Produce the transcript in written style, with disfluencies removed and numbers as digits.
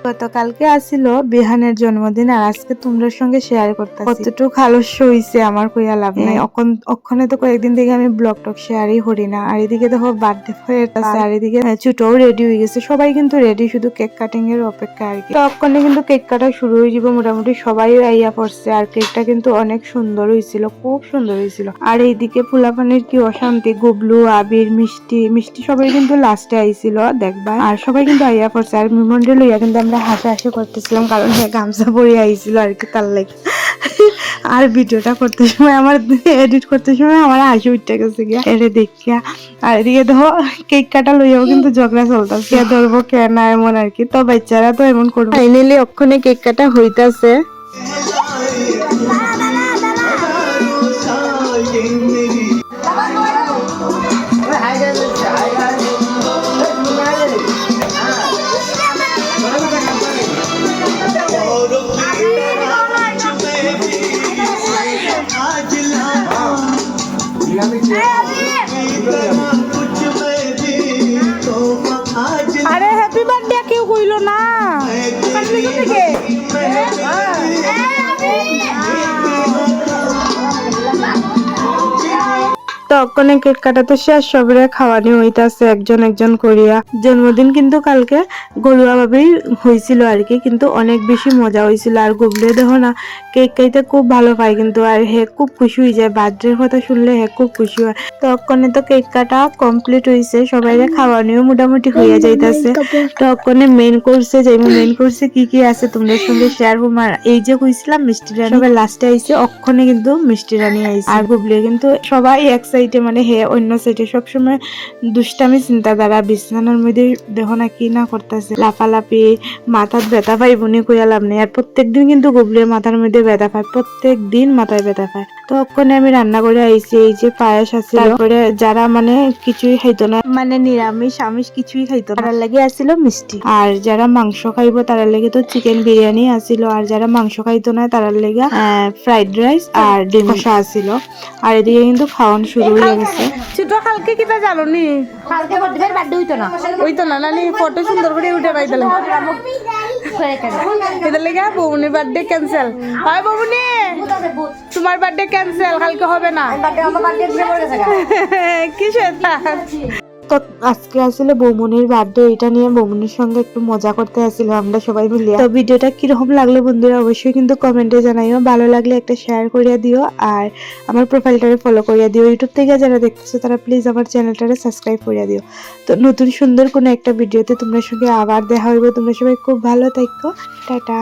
গতকালকে আসিল বিহানের জন্মদিন আর আজকে তোমরা সঙ্গে শেয়ার করতে কতটুকু আলস্য হইছে আমার কইয়া লাভ নাই। ওখানে তো কয়েকদিন থেকে আমি ব্লগ টক শেয়ারই করি না। আর এদিকে দেখো বার্থডে হয়ে গেছে আর এদিকে ছোটও রেডি হয়ে গেছে, সবাই কিন্তু রেডি, শুধু কেক কাটিং এর অপেক্ষা আর কি। তো ওখানে কিন্তু কেক কাটা শুরু হয়ে যাবে, মোটামুটি সবাই আইয়া পড়ছে। আর কেকটা কিন্তু অনেক সুন্দর হয়েছিল, খুব সুন্দর হয়েছিল। আর এইদিকে পোলাপানের কি অশান্তি, গুবলু, আবির, মিষ্টি মিষ্টি সবাই কিন্তু লাস্টে আইছিল দেখবা। আর সবাই কিন্তু আইয়া পড়ছে। আর মিমন্ডে লইয়া কিন্তু আমরা হাসাহাসি করতেছিলাম, কারণ সে গামছা পরে আইছিল আর কি, তার লাগে। আর ভিডিওটা করতে সময় আমার এডিট করতে সময় আমার হাসি উঠতে গেছে গিয়া এটা দেখিয়া। আর এদিকে দেখো কেক কাটা লইয়াও কিন্তু ঝগড়া চলতেছে, কে ধরবো কে না এমন আর কি। তো বাচ্চারা তো এমন করবে। ফাইনালি ওখানে কেক কাটা হইতাছে। আরে হ্যাপি বার্থডে কেউ কইলো না। তখন কেক কাটা তো শেষ, সবরে খাওয়ানি হইতাছে একজন একজন করিয়া। জন্মদিন কিন্তু কালকে গরুয়া ভাবেই হয়েছিল আর কি, কিন্তু অনেক বেশি মজা হয়েছিল। আর গুবলে দেখো না কেক খাইতে খুব ভালো পায় কিন্তু, আর হে খুব খুশি হয়ে যায়, বার্থডের কথা শুনলে হে খুব খুশি হয়। তখন তো কেক কাটা কমপ্লিট হয়েছে, সবাই খাওয়ানিও মোটামুটি হইয়া যাইতাছে। তখন মেইন কোর্সে যাই, মেইন কোর্সে কি কি আছে তোমাদের সঙ্গে শেয়ার করবো। এই যে কইছিলাম মিষ্টি রানী, সবাই লাস্টে আইছে, অক্ষণে কিন্তু মিষ্টি রানী আইছে। আর গুবলে কিন্তু সবাই এক সাইডে, মানে হে অন্য সাইডে সবসময় দুষ্টামি চিন্তাধারা, বিছানার মধ্যে দেখো না কি না করতেছে, লাফালাফি, মাথার ব্যথা পাই বনি কইয়া লাভ নেই। আর প্রত্যেকদিন কিন্তু গুবলের মাথার মধ্যে ব্যথা পায়, প্রত্যেক দিন মাথায় ব্যথা পায়। তো ওখানে আমি রান্না করে আইছি, এই যে পায়েস আছে, তারপরে যারা মানে কিছুই খাইতো না, মানে নিরামিষ আমিষ কিছুই খাইতো না, তার লাগে আসিল মিষ্টি। আর যারা মাংস খাইব তার লাগে তো চিকেন বিরিয়ানি আসিল। আর যারা মাংস খাইতো না তার লাগে ফ্রাইড রাইস আর ডিম কষা আসিল। আর এদিকে কিন্তু খাওয়ান শুরু হয়ে গেছে। ছোট কালকে কিটা জানো নি? কালকে বর্তমানে বার্থডে হইতো না নানি ফটো সুন্দর করে উঠে পাইতালে। এটা লেগে বৌমনির বার্থডে ক্যান্সেল হয়। বৌমনি তোমার বার্থডে ক্যান্সেল, কালকে হবে না। কি সেটা তো আজকে আসলে বৌমনির বার্থডে, এটা নিয়ে বৌমনির সঙ্গে একটু মজা করতে আসছিল আমরা সবাই মিলে। তো ভিডিওটা কিরকম লাগলো বন্ধুরা অবশ্যই কিন্তু কমেন্টে জানাইও, ভালো লাগলে একটা শেয়ার করিয়া দিও। আর আমার প্রোফাইলটারে ফলো করিয়া দিও। ইউটিউব থেকে যারা দেখতেছো তারা প্লিজ আমার চ্যানেলটারে সাবস্ক্রাইব করিয়া দিও। তো নতুন সুন্দর কোনো একটা ভিডিওতে তোমরা সঙ্গে আবার দেখা হইব। তোমরা সবাই খুব ভালো থাকো, টাটা।